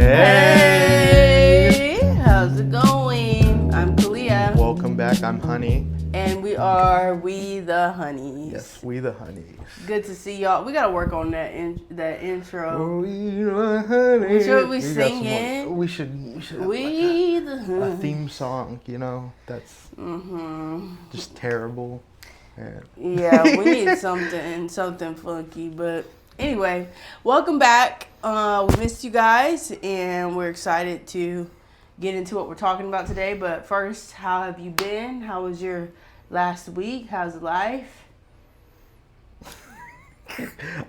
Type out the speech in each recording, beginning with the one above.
Hey, how's it going? I'm Kalia. Welcome back. I'm Honey. And we are We the Honeys. Yes, We the Honeys. Good to see y'all. We gotta work on that intro. We the Honeys. Should we sing it? We should have We like the a Honeys. theme song, that's just terrible. Yeah, we need something funky. But anyway, welcome back. We missed you guys, and we're excited to get into what we're talking about today. But first, how have you been? How was your last week? How's life?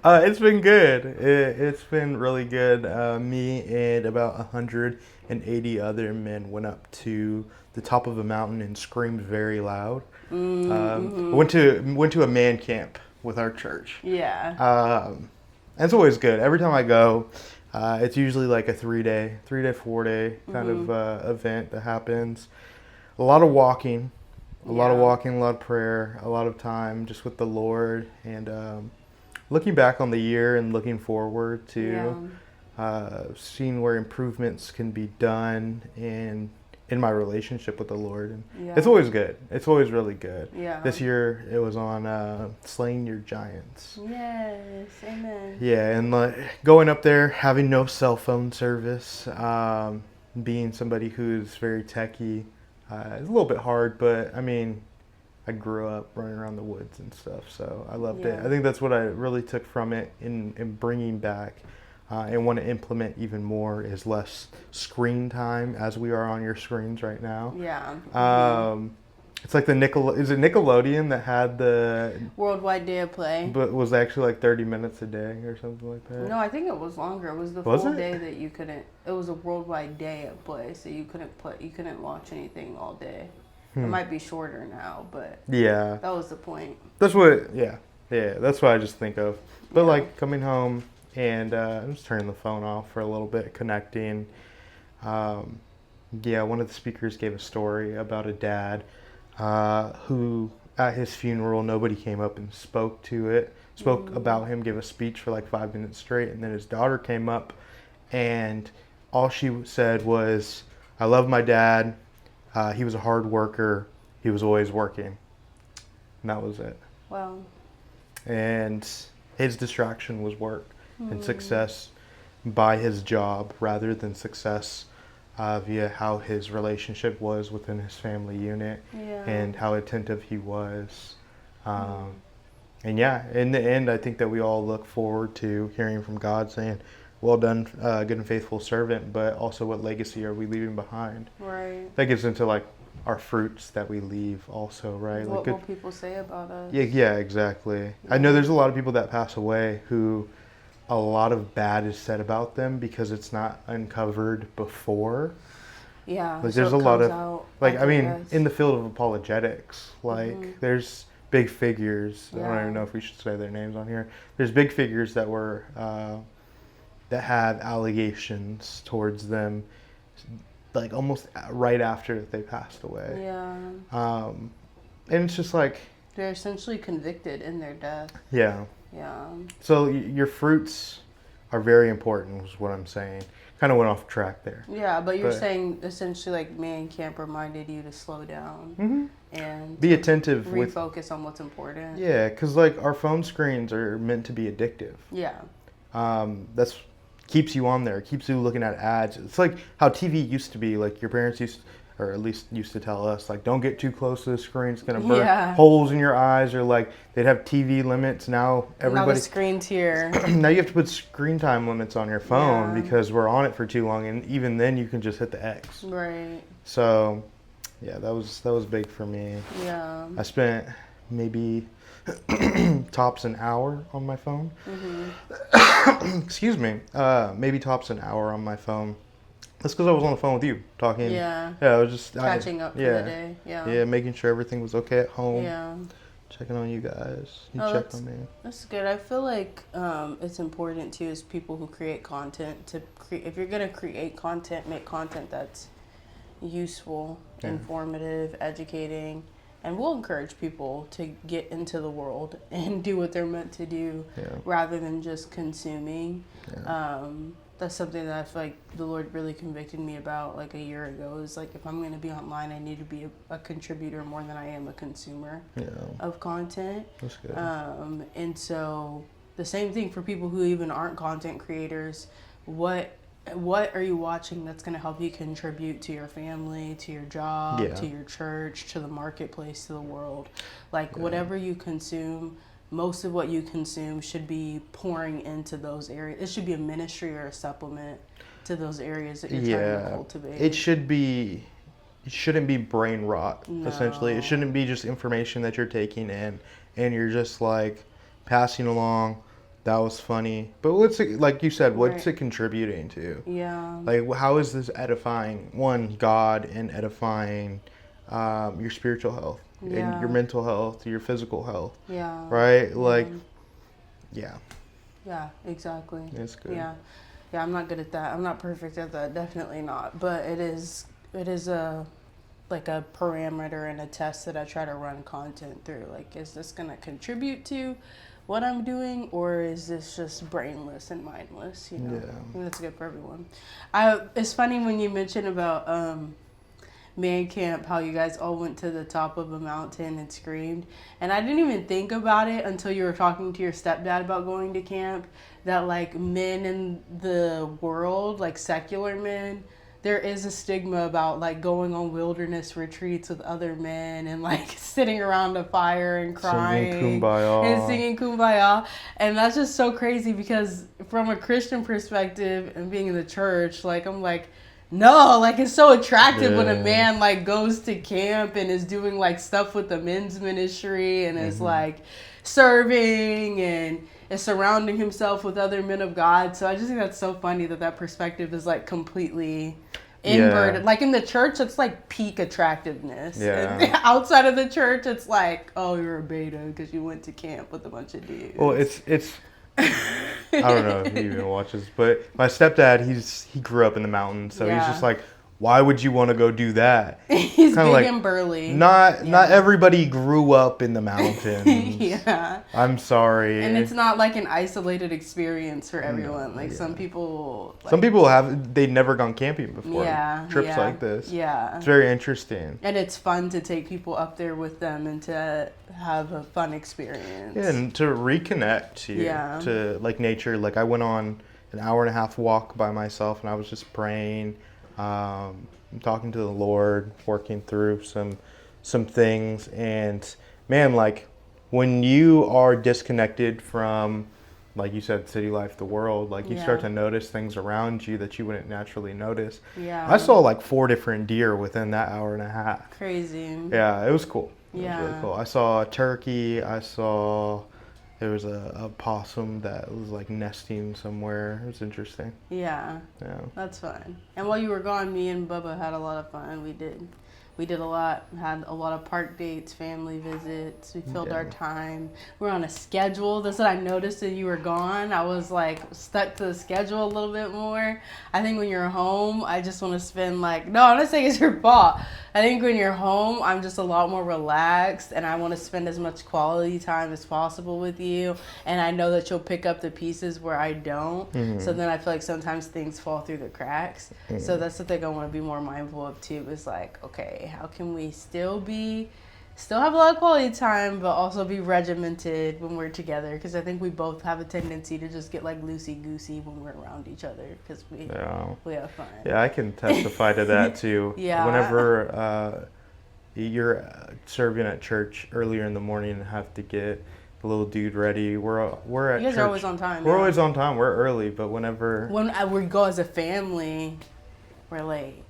It's been good. It's been really good. Me and about 180 other men went up to the top of a mountain and screamed very loud. Went to a man camp with our church. Yeah. It's always good. Every time I go, it's usually like a 4-day kind of event that happens. A lot of walking, a lot of prayer, a lot of time just with the Lord, and looking back on the year and looking forward to seeing where improvements can be done in my relationship with the Lord. And it's always good. It's always really good. Yeah. This year it was on slaying your giants. Yes, amen. Yeah, and like going up there, having no cell phone service, being somebody who's very techie, it's a little bit hard, but I mean, I grew up running around the woods and stuff, so I loved it. I think that's what I really took from it in bringing back and want to implement even more is less screen time as we are on your screens right now. Yeah. It's like is it Nickelodeon that had the Worldwide Day of Play? but was actually like 30 minutes a day or something like that? No, I think it was longer. It was the Was full it? day that you couldn't. It was a worldwide day of play, so you couldn't watch anything all day. It might be shorter now, but Yeah. that was the point. That's what, that's what I just think of. But like coming home and just turning the phone off for a little bit, connecting. One of the speakers gave a story about a dad who at his funeral, nobody came up and spoke about him, gave a speech for like 5 minutes straight. And then his daughter came up and all she said was, "I love my dad. He was a hard worker. He was always working." And that was it. Wow. And his distraction was work and success by his job rather than success via how his relationship was within his family unit and how attentive he was. And in the end, I think that we all look forward to hearing from God saying, "Well done, good and faithful servant," but also what legacy are we leaving behind? Right. That gets into like our fruits that we leave also, right? What like will people say about us? Yeah, exactly. I know there's a lot of people that pass away who a lot of bad is said about them because it's not uncovered before. Yeah. Like so there's it a lot comes of out like I mean afterwards. in the field of apologetics, like there's big figures. I don't Yeah. even know if we should say their names on here. There's big figures that were that had allegations towards them like almost right after they passed away. Yeah. And it's just like They're essentially convicted in their death. yeah. Yeah. So your fruits are very important, is what I'm saying. Kind of went off track there. Yeah, but you're saying essentially like Man Camp reminded you to slow down and Be attentive with. refocus on what's important. Yeah, because like our phone screens are meant to be addictive. Yeah. That's keeps you on there, keeps you looking at ads. It's like how TV used to be. Like your parents or at least used to tell us, like, don't get too close to the screen. It's gonna burn holes in your eyes, or like they'd have TV limits. Now everybody. Now the screen's here. Now you have to put screen time limits on your phone because we're on it for too long, and even then you can just hit the X. Right. So, yeah, that was big for me. Yeah. I spent maybe tops an hour on my phone. Excuse me. Maybe tops an hour on my phone. That's because I was on the phone with you talking. Yeah. Yeah, I was just Catching up for the day. Yeah. Yeah, making sure everything was okay at home. Yeah. Checking on you guys. You Oh, checked on me. That's good. I feel like it's important too, as people who create content, to if you're gonna create content, make content that's useful, informative, educating, and we'll encourage people to get into the world and do what they're meant to do rather than just consuming. That's something that I feel like the Lord really convicted me about like a year ago. Is like, if I'm going to be online, I need to be a contributor more than I am a consumer of content. That's good. And so the same thing for people who even aren't content creators. What are you watching that's going to help you contribute to your family, to your job, to your church, to the marketplace, to the world? Like whatever you consume, most of what you consume should be pouring into those areas. It should be a ministry or a supplement to those areas that you're trying to cultivate. It shouldn't be brain rot, essentially. It shouldn't be just information that you're taking in and you're just like passing along. That was funny. But what's it, like you said, what's it contributing to? Yeah. Like, how is this edifying, one, God, and edifying your spiritual health, and your mental health, your physical health? Yeah. Right? Like, Yeah, exactly. It's good. Yeah, I'm not good at that. I'm not perfect at that. Definitely not. But it is a parameter and a test that I try to run content through. Like, is this going to contribute to what I'm doing, or is this just brainless and mindless? You know, I think that's good for everyone. It's funny when you mention about man camp, how you guys all went to the top of a mountain and screamed, and I didn't even think about it until you were talking to your stepdad about going to camp, that like men in the world, like secular men, there is a stigma about like going on wilderness retreats with other men and like sitting around a fire and crying singing Kumbaya. And that's just so crazy, because from a Christian perspective and being in the church, like I'm like, no, like it's so attractive when a man like goes to camp and is doing like stuff with the men's ministry and is like serving and is surrounding himself with other men of God. So I just think that's so funny that perspective is like completely inverted. Like in the church, it's like peak attractiveness. And outside of the church, it's like, oh, you're a beta because you went to camp with a bunch of dudes. Well, it's I don't know if he even watches, but my stepdad, he grew up in the mountains, so he's just like, why would you want to go do that? He's big and burly. Not everybody grew up in the mountains. I'm sorry. And it's not like an isolated experience for everyone. Like some people they've never gone camping before. Trips like this. It's very interesting. And it's fun to take people up there with them and to have a fun experience. Yeah, and to reconnect to like nature. Like I went on an 1.5 hour walk by myself and I was just praying. I'm talking to the Lord, working through some things, and man, like when you are disconnected from, like you said, city life, the world, like you start to notice things around you that you wouldn't naturally notice. I saw like 4 different deer within that 1.5 hours. Crazy. Yeah, it was cool. It was really cool. I saw a turkey. There was a possum that was like nesting somewhere. It was interesting. Yeah. That's fun. And while you were gone, me and Bubba had a lot of fun. We did a lot, had a lot of park dates, family visits. We filled our time. We're on a schedule. That's what I noticed when you were gone. I was like stuck to the schedule a little bit more. I think when you're home, I just want to spend I'm not saying it's your fault. I think when you're home, I'm just a lot more relaxed and I want to spend as much quality time as possible with you. And I know that you'll pick up the pieces where I don't. So then I feel like sometimes things fall through the cracks. So that's the thing I want to be more mindful of too, is like, okay, how can we still have a lot of quality time, but also be regimented when we're together? Because I think we both have a tendency to just get like loosey-goosey when we're around each other because we have fun. Yeah, I can testify to that too. Whenever you're serving at church earlier in the morning and have to get the little dude ready, we're at you guys church. are always on time. We're always on time. We're early, but when we go as a family, we're late.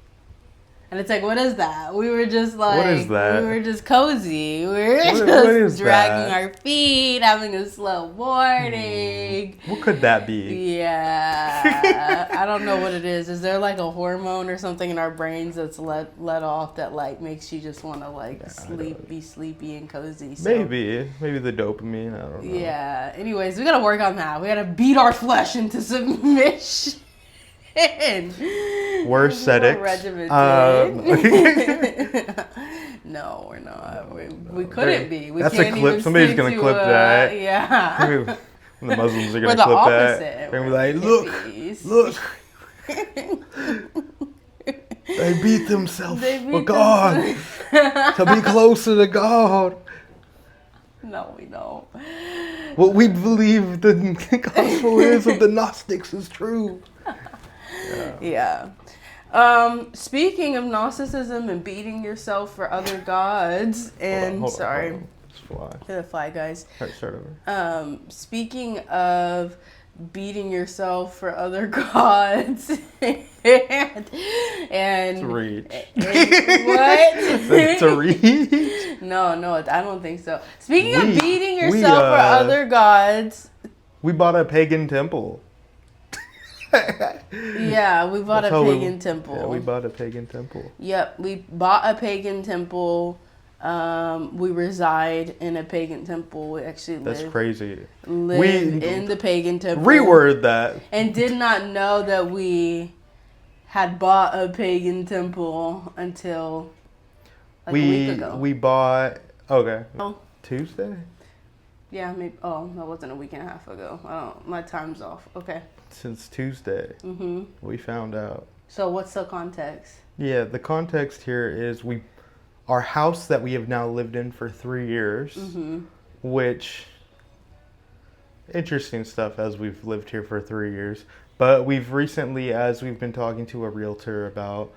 And it's like, what is that? We were just like, what is that? We were just cozy. We were just dragging our feet, having a slow morning. What could that be? Yeah. I don't know what it is. Is there like a hormone or something in our brains that's let off that like makes you just want to be sleepy and cozy? So. Maybe the dopamine. I don't know. Yeah. Anyways, we got to work on that. We got to beat our flesh into submission. We're ascetics. No, we're not. We couldn't be. That's a clip. Somebody's gonna clip that. Yeah. And the Muslims are We're going the to clip opposite. that. They're going to be We're like, hippies. look. They beat themselves They for beat God. themselves. To be closer to God. No, we don't. What we believe the gospel is of the Gnostics is true. Yeah. Speaking of Gnosticism and beating yourself for other gods, and Hold sorry, on. It's fly. to the fly guys. All right, start over. Speaking of beating yourself for other gods, and It's a reach. what? It's a reach. No, I don't think so. Speaking of beating yourself for other gods, we bought a pagan temple. Yeah, we bought a pagan temple. Yeah, we bought a pagan temple. Yep, we bought a pagan temple. We reside in a pagan temple. We actually That's crazy. live in the pagan temple. Reword that. And did not know that we had bought a pagan temple until a week ago. We bought, okay, Oh. Tuesday? Yeah, maybe. Oh, that wasn't a week and a half ago. My time's off. Okay. Since Tuesday, we found out. So what's the context? Yeah, the context here is our house that we have now lived in for 3 years, which, interesting stuff as we've lived here for 3 years. But we've recently, as we've been talking to a realtor about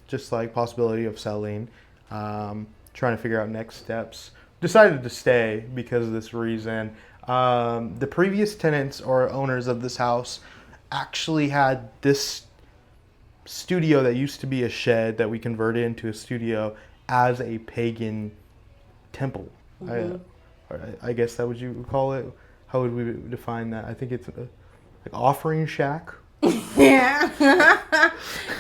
just like possibility of selling, trying to figure out next steps, decided to stay because of this reason. The previous tenants or owners of this house actually had this studio that used to be a shed that we converted into a studio as a pagan temple. I guess that what you would call it. How would we define that? I think it's like offering shack. Yeah.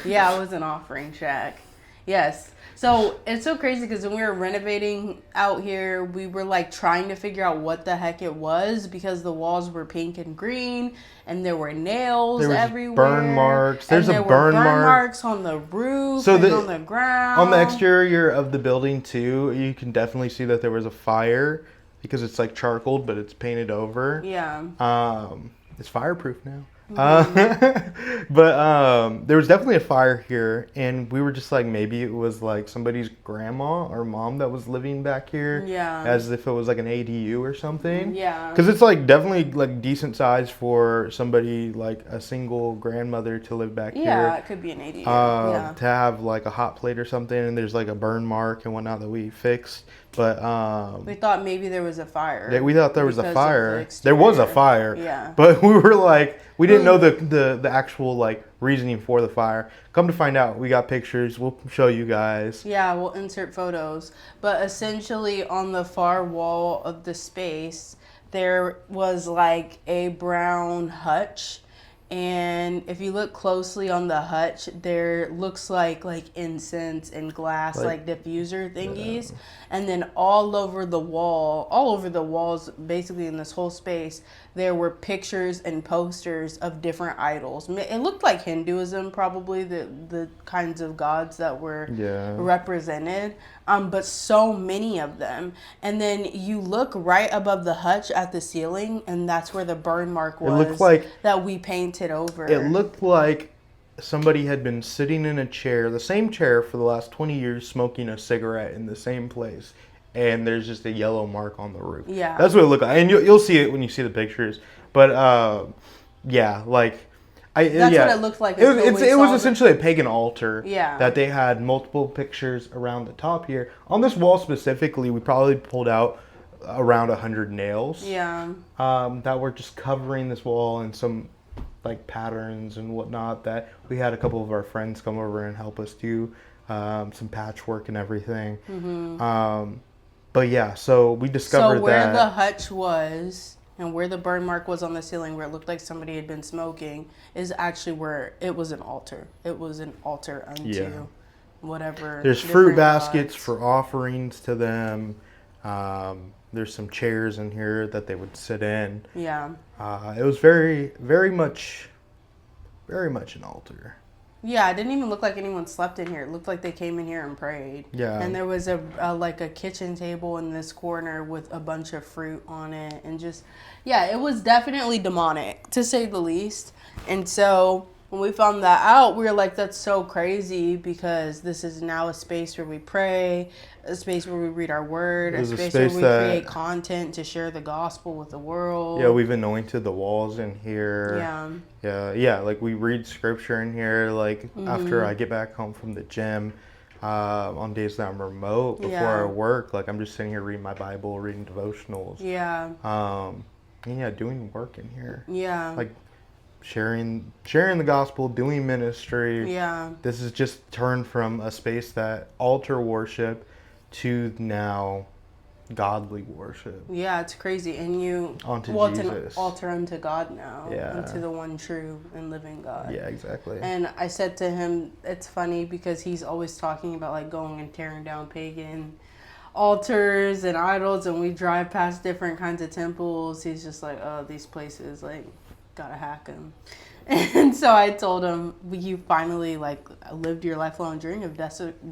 Yeah, it was an offering shack. Yes. So it's so crazy because when we were renovating out here, we were like trying to figure out what the heck it was because the walls were pink and green and there were nails everywhere. Burn marks. There's a burn marks on the roof and on the ground. On the exterior of the building too, you can definitely see that there was a fire because it's like charcoal, but it's painted over. Yeah. It's fireproof now. But there was definitely a fire here, and we were just like, maybe it was like somebody's grandma or mom that was living back here. Yeah. As if it was like an ADU or something. Yeah. Because it's like definitely like decent size for somebody like a single grandmother to live back here. Yeah, it could be an ADU. Yeah. To have like a hot plate or something, and there's like a burn mark and whatnot that we fixed. But we thought maybe there was a fire. We thought there was a fire. There was a fire. Yeah. But we were like, we didn't know the actual like reasoning for the fire. Come to find out, we got pictures. We'll show you guys. Yeah, we'll insert photos. But essentially on the far wall of the space, there was like a brown hutch. And if you look closely on the hutch, there looks like incense and glass, like diffuser thingies. Yeah. And then all over the walls, basically in this whole space, there were pictures and posters of different idols. It looked like Hinduism, probably, the kinds of gods that were represented. But so many of them. And then you look right above the hutch at the ceiling, and that's where the burn mark was. It looked like that we painted over. It looked like somebody had been sitting in a chair, the same chair for the last 20 years, smoking a cigarette in the same place. And there's just a yellow mark on the roof. Yeah. That's what it looked like. And you'll see it when you see the pictures. But, yeah, like... That's what it looked like. It was essentially a pagan altar. Yeah. That they had multiple pictures around the top here. On this wall specifically, we probably pulled out around 100 nails. Yeah. That were just covering this wall and some like patterns and whatnot that we had a couple of our friends come over and help us do some patchwork and everything. But yeah, so we discovered that. So where the hutch was and where the burn mark was on the ceiling where it looked like somebody had been smoking is actually where it was an altar. It was an altar unto whatever. There's fruit baskets for offerings to them. There's some chairs in here that they would sit in. Yeah. It was very, very much an altar. Yeah, it didn't even look like anyone slept in here. It looked like they came in here and prayed. Yeah. And there was a kitchen table in this corner with a bunch of fruit on it, and just, yeah, it was definitely demonic, to say the least. And so when we found that out, we were like, that's so crazy, because this is now a space where we pray, a space where we read our word, a space where we create content to share the gospel with the world. Yeah, we've anointed the walls in here. Yeah, like we read scripture in here, like after I get back home from the gym, on days that I'm remote, before I work, like I'm just sitting here reading my Bible, reading devotionals. Doing work in here. Like sharing the gospel, doing ministry. This is just turned from a space that altar worship to now godly worship. Yeah, it's crazy. And onto Jesus. It's an altar unto God now. Yeah. Unto the one true and living God. Yeah, exactly. And I said to him, it's funny because he's always talking about like going and tearing down pagan altars and idols, and we drive past different kinds of temples. He's just like, oh, these places, like, gotta hack them. And so I told him, you finally like lived your lifelong dream of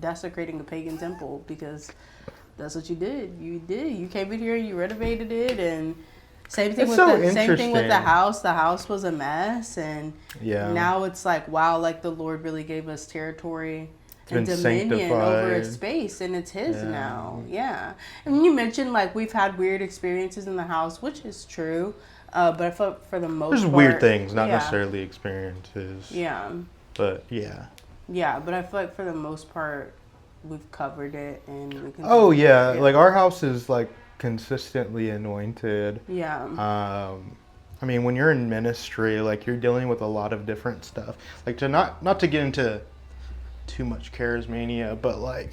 desecrating a pagan temple, because that's what you did. You came in here, you renovated it, and same thing with the house. The house was a mess, and now it's like, wow, like the Lord really gave us territory and dominion over a space, and it's his now. Yeah. And you mentioned like we've had weird experiences in the house, which is true. But I feel for the most part, there's weird things, not necessarily experiences. Yeah. But yeah. Yeah, but I feel like for the most part, we've covered it, and we can. Oh yeah, like our house is like consistently anointed. Yeah. I mean, when you're in ministry, like you're dealing with a lot of different stuff. Like to not to get into too much charismania, but like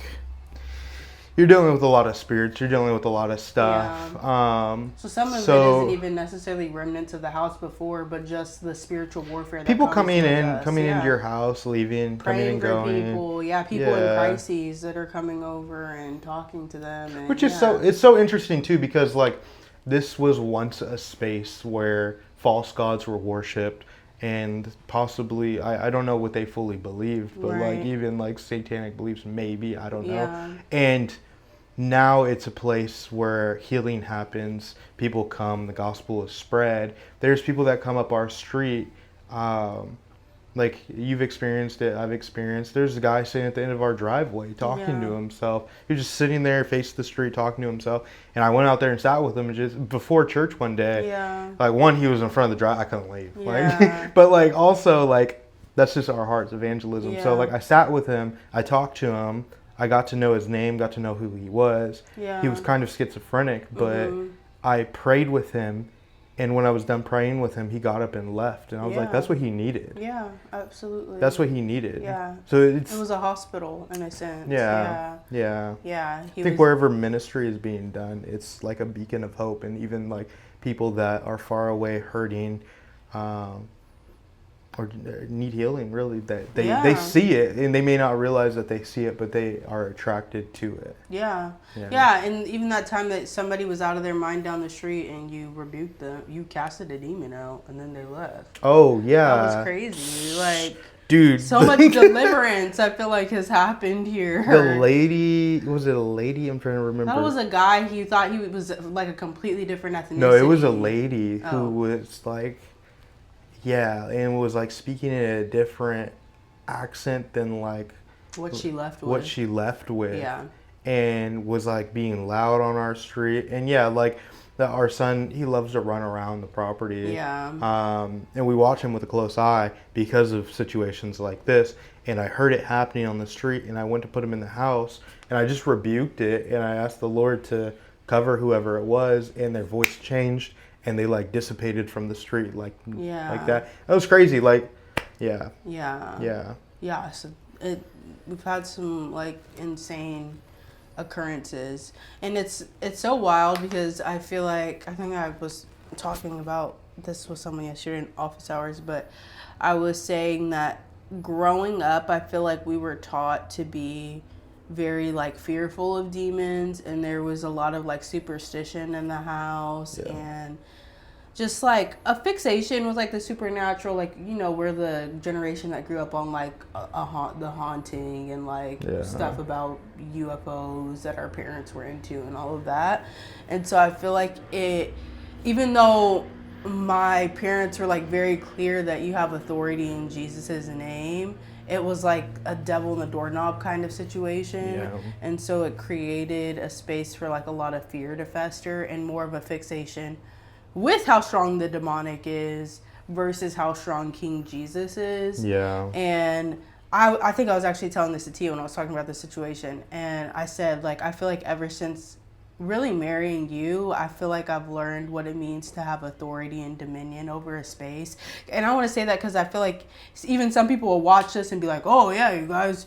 you're dealing with a lot of spirits. You're dealing with a lot of stuff. Yeah. So some of it isn't even necessarily remnants of the house before, but just the spiritual warfare. That people coming into your house, leaving, praying coming and going. People in crises that are coming over and talking to them. And, which is it's so interesting too, because like this was once a space where false gods were worshipped. And possibly, I don't know what they fully believed, but like even like satanic beliefs, maybe, I don't know. And now it's a place where healing happens. People come, the gospel is spread. There's people that come up our street. Like you've experienced it, I've experienced. There's a guy sitting at the end of our driveway talking to himself. He was just sitting there, facing the street, talking to himself. And I went out there and sat with him, and just before church one day. Like one, he was in front of the drive. I couldn't leave. Like, but like also like that's just our hearts, evangelism. So like I sat with him, I talked to him, I got to know his name, got to know who he was. He was kind of schizophrenic, but I prayed with him. And when I was done praying with him, he got up and left. And I was like, that's what he needed. Yeah, absolutely. That's what he needed. Yeah. So it was a hospital in a sense. Yeah. I think wherever ministry is being done, it's like a beacon of hope. And even like people that are far away hurting or need healing, really, that they see it, and they may not realize that they see it, but they are attracted to it. Yeah, and even that time that somebody was out of their mind down the street and you rebuked them, you casted a demon out, and then they left. Oh, yeah. That was crazy. Like, dude. So much deliverance, I feel like, has happened here. The lady, was it a lady? I'm trying to remember. That was a guy. He thought he was like a completely different ethnicity. No, it was a lady who was like, and was like speaking in a different accent than like what she left with. Yeah. And was like being loud on our street. And like our son, he loves to run around the property. Yeah. And we watch him with a close eye because of situations like this. And I heard it happening on the street, and I went to put him in the house, and I just rebuked it, and I asked the Lord to cover whoever it was, and their voice changed. And they like dissipated from the street, like that. That was crazy. Like, yeah. So we've had some like insane occurrences, and it's so wild because I feel like, I think I was talking about this with someone yesterday in office hours, but I was saying that growing up, I feel like we were taught to be very like fearful of demons, and there was a lot of like superstition in the house, and just like a fixation with like the supernatural, like, you know, we're the generation that grew up on like the haunting and like stuff about UFOs that our parents were into and all of that. And so I feel like even though my parents were like very clear that you have authority in Jesus's name, it was like a devil in the doorknob kind of situation. Yeah. And so it created a space for like a lot of fear to fester and more of a fixation with how strong the demonic is versus how strong King Jesus is. Yeah. And I think I was actually telling this to Tia when I was talking about the situation. And I said, like, I feel like ever since really marrying you, I feel like I've learned what it means to have authority and dominion over a space. And I want to say that because I feel like even some people will watch this and be like, oh yeah, you guys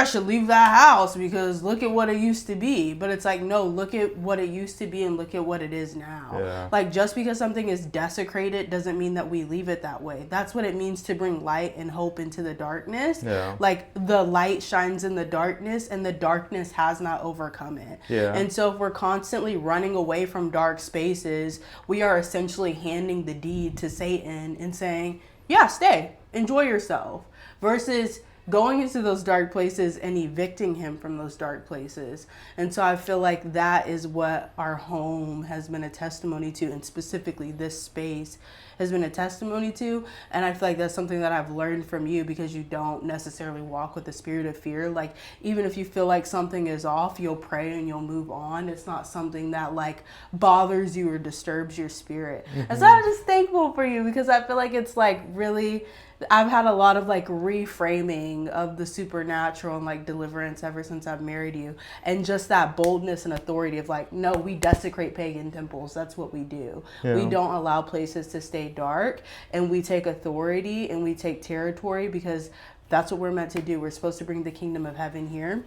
should leave that house because look at what it used to be. But it's like, no, look at what it used to be and look at what it is now. Yeah. Like, just because something is desecrated doesn't mean that we leave it that way. That's what it means to bring light and hope into the darkness. Yeah. Like, the light shines in the darkness and the darkness has not overcome it. Yeah. And so if we're constantly running away from dark spaces, we are essentially handing the deed to Satan and saying, yeah, stay, enjoy yourself, versus going into those dark places and evicting him from those dark places. And so I feel like that is what our home has been a testimony to, and specifically this space has been a testimony to. And I feel like that's something that I've learned from you, because you don't necessarily walk with the spirit of fear. Like, even if you feel like something is off, you'll pray and you'll move on. It's not something that like bothers you or disturbs your spirit. Mm-hmm. And so I'm just thankful for you, because I feel like it's like really, I've had a lot of like reframing of the supernatural and like deliverance ever since I've married you. And just that boldness and authority of like, no, we desecrate pagan temples. That's what we do. Yeah. We don't allow places to stay dark, and we take authority and we take territory, because that's what we're meant to do. We're supposed to bring the kingdom of heaven here.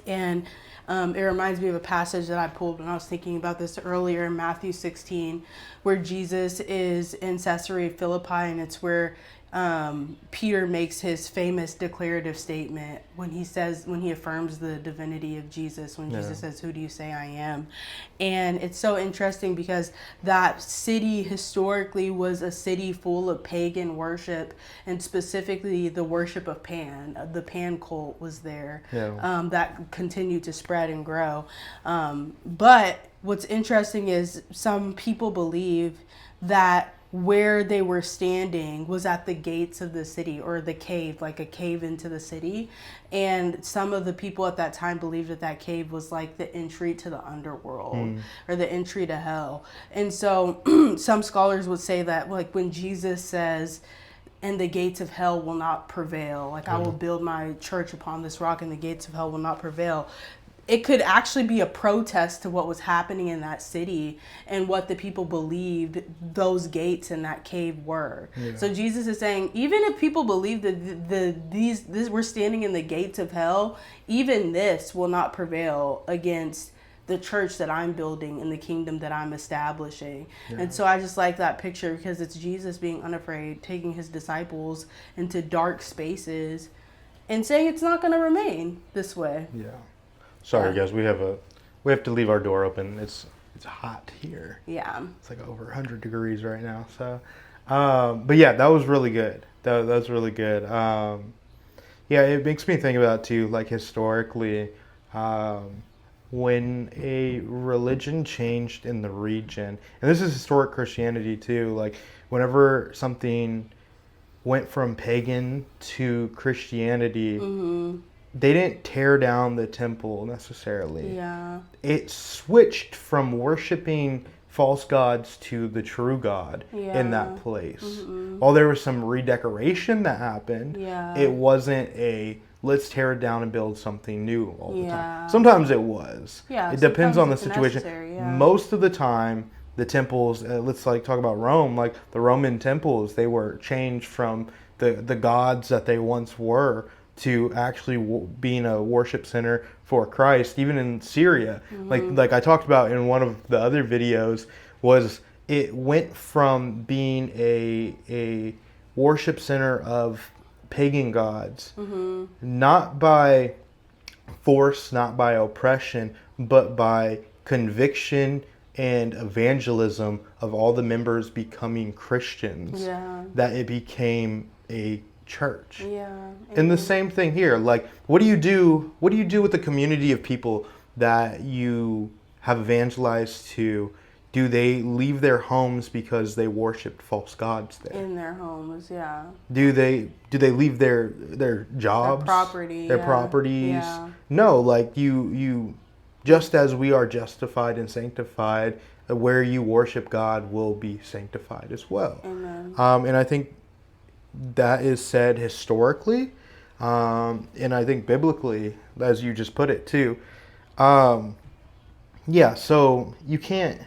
And it reminds me of a passage that I pulled when I was thinking about this earlier in Matthew 16, where Jesus is in Caesarea Philippi, and it's where Peter makes his famous declarative statement when he affirms the divinity of Jesus, when Jesus says, "Who do you say I am?" And it's so interesting because that city historically was a city full of pagan worship, and specifically the worship of Pan. The Pan cult was there, that continued to spread and grow. But what's interesting is some people believe that where they were standing was at the gates of the city, or the cave, like a cave into the city. And some of the people at that time believed that that cave was like the entry to the underworld, or the entry to hell. And so some scholars would say that, like, when Jesus says, and the gates of hell will not prevail, like, I will build my church upon this rock and the gates of hell will not prevail, it could actually be a protest to what was happening in that city and what the people believed those gates in that cave were. Yeah. So Jesus is saying, even if people believe that these we're standing in the gates of hell, even this will not prevail against the church that I'm building and the kingdom that I'm establishing. Yeah. And so I just like that picture, because it's Jesus being unafraid, taking his disciples into dark spaces and saying it's not going to remain this way. Yeah. Sorry, guys, we have to leave our door open. It's hot here. Yeah. It's like over 100 degrees right now. So, but yeah, that was really good. That was really good. Yeah, it makes me think about too, like historically, when a religion changed in the region, and this is historic Christianity too. Like, whenever something went from pagan to Christianity. Mm-hmm. They didn't tear down the temple necessarily. Yeah. It switched from worshiping false gods to the true God in that place. Mm-hmm. While there was some redecoration that happened, it wasn't a let's tear it down and build something new all the time. Sometimes it was. Yeah, it depends on the situation. Most of the time, the temples, let's like talk about Rome, like the Roman temples, they were changed from the gods that they once were to actually being a worship center for Christ. Even in Syria, like I talked about in one of the other videos, was it went from being a worship center of pagan gods, not by force, not by oppression, but by conviction and evangelism of all the members becoming Christians, that it became a church. And the same thing here. Like, what do you do with the community of people that you have evangelized to? Do they leave their homes because they worshipped false gods there? In their homes, yeah. Do they leave their jobs, their properties? Yeah. No, like you just as we are justified and sanctified, where you worship God will be sanctified as well. Amen. And I think that is said historically, and I think biblically, as you just put it too. Yeah, so you can't.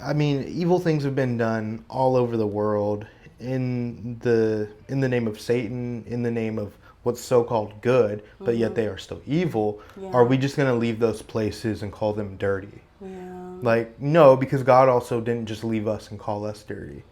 I mean, evil things have been done all over the world in the name of Satan, in the name of what's so-called good, but yet they are still evil. Are we just going to leave those places and call them dirty? Like, no, because God also didn't just leave us and call us dirty.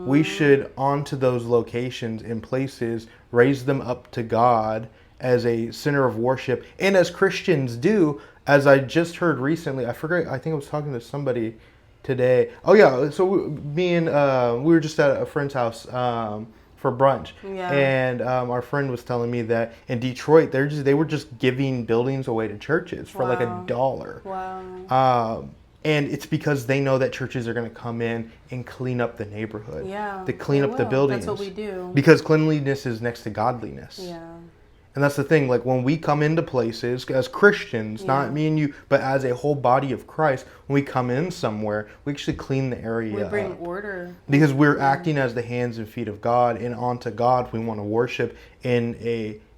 We should, onto those locations and places, raise them up to God as a center of worship, and as Christians do, as I just heard recently. I forget, I think I was talking to somebody today. Oh yeah, so we were just at a friend's house for brunch, and our friend was telling me that in Detroit they were just giving buildings away to churches for like $1. Wow. And it's because they know that churches are going to come in and clean up the neighborhood, to clean up the will. buildings. That's what we do. Because cleanliness is next to godliness. Yeah. And that's the thing, like when we come into places as Christians, not me and you, but as a whole body of Christ, when we come in somewhere, we actually clean the area up. We bring order. Because we're acting as the hands and feet of God, and onto God we want to worship in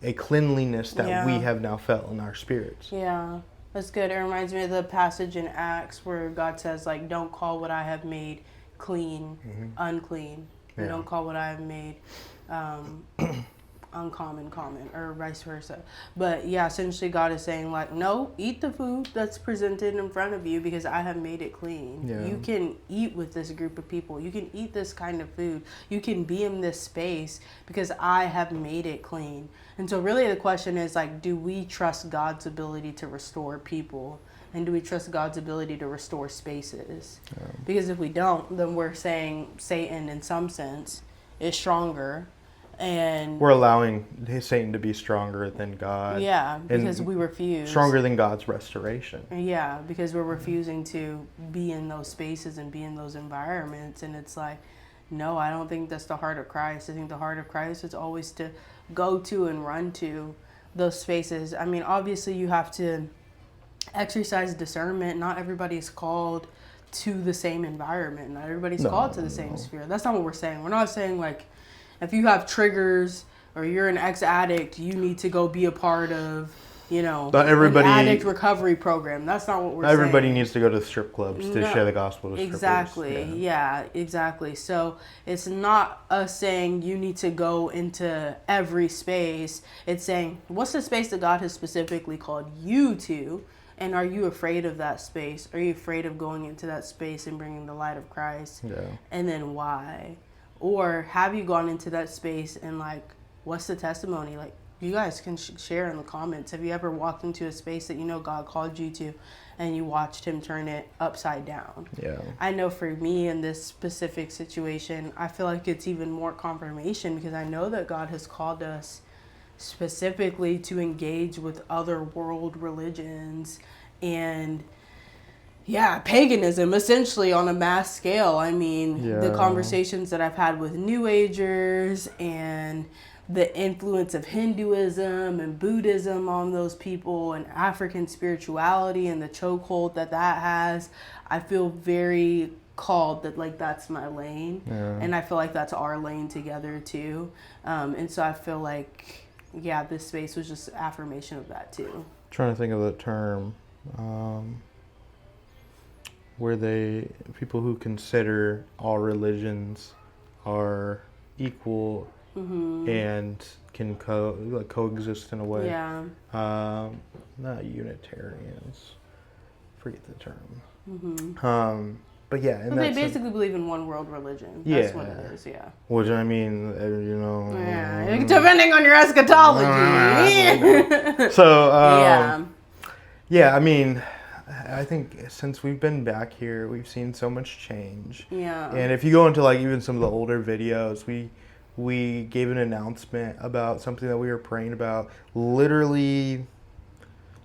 a cleanliness that we have now felt in our spirits. Yeah, that's good. It reminds me of the passage in Acts where God says, like, don't call what I have made clean, unclean. And don't call what I have made uncommon, common, or vice versa. But yeah, essentially God is saying, like, no, eat the food that's presented in front of you because I have made it clean. You can eat with this group of people. You can eat this kind of food. You can be in this space because I have made it clean. And so really the question is, like, do we trust God's ability to restore people? And do we trust God's ability to restore spaces? Because if we don't, then we're saying Satan, in some sense, is stronger. And we're allowing Satan to be stronger than God. Yeah, because we refuse. Stronger than God's restoration. Yeah, because we're refusing to be in those spaces and be in those environments. And it's like, no, I don't think that's the heart of Christ. I think the heart of Christ is always to go to and run to those spaces. I mean, obviously you have to exercise discernment. Not everybody's called to the same environment. Not everybody's called to the same sphere. That's not what we're saying. We're not saying, like, if you have triggers or you're an ex-addict, you need to go be a part of, an addict recovery program. That's not what we're saying. Everybody needs to go to strip clubs to share the gospel to strippers. Exactly. So it's not us saying you need to go into every space. It's saying, what's the space that God has specifically called you to? And are you afraid of that space? Are you afraid of going into that space and bringing the light of Christ? Yeah. And then why? Or have you gone into that space and, like, what's the testimony? Like, you guys can share in the comments. Have you ever walked into a space that God called you to and you watched him turn it upside down? Yeah. I know for me in this specific situation, I feel like it's even more confirmation because I know that God has called us specifically to engage with other world religions and paganism, essentially, on a mass scale. I mean, the conversations that I've had with New Agers and the influence of Hinduism and Buddhism on those people and African spirituality and the chokehold that has, I feel very called that, like, that's my lane. And I feel like that's our lane together too. And so I feel like, this space was just affirmation of that too. Trying to think of the term. Where people who consider all religions are equal and can coexist in a way. Yeah. Not Unitarians. Forget the term. But yeah. But they basically believe in one world religion. That's what it is, Which, I mean, depending on your eschatology. So, I mean, I think since we've been back here, we've seen so much change. Yeah. And if you go into like even some of the older videos, we gave an announcement about something that we were praying about. Literally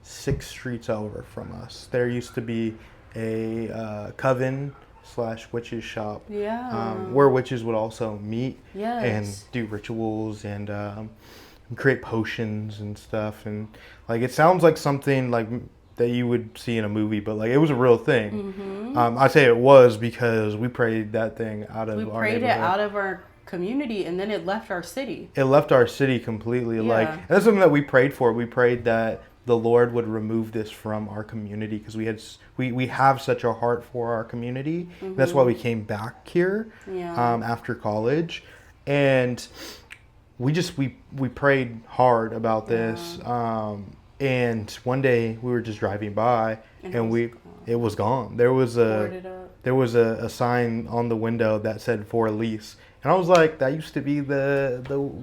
6 streets over from us, there used to be a coven / witches shop. Yeah. Where witches would also meet Yes. and do rituals and create potions and stuff. And like it sounds like something like that you would see in a movie, but like it was a real thing. Mm-hmm. I say it was because we prayed that thing out of We our prayed it neighborhood. out of our community, and then it left our city. It left our city completely. Yeah. Like, and that's something that we prayed for. We prayed that the Lord would remove this from our community because we have such a heart for our community. Mm-hmm. That's why we came back here after college, and we prayed hard about this. And one day we were just driving by, and it was gone. There was a sign on the window that said "for lease." And I was like, that used to be the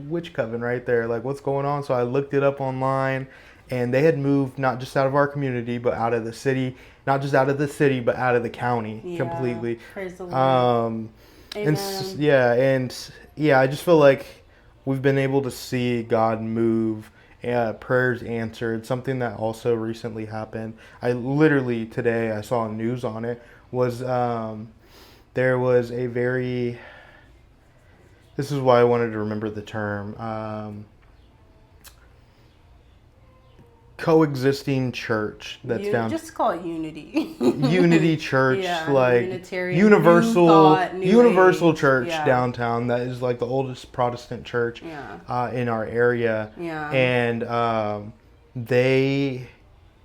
witch coven right there. Like, what's going on? So I looked it up online, and they had moved not just out of our community, but out of the city. Not just out of the city, but out of the county completely. Praise the Lord. And I just feel like we've been able to see God move, prayers answered. Something that also recently happened. I literally today I saw news on it. Was there was a very. This is why I wanted to remember the term. Coexisting church that's down. Just call it unity. Unity church, like Unitarian, universal church Yeah. downtown. That is like the oldest Protestant church in our area. Yeah. And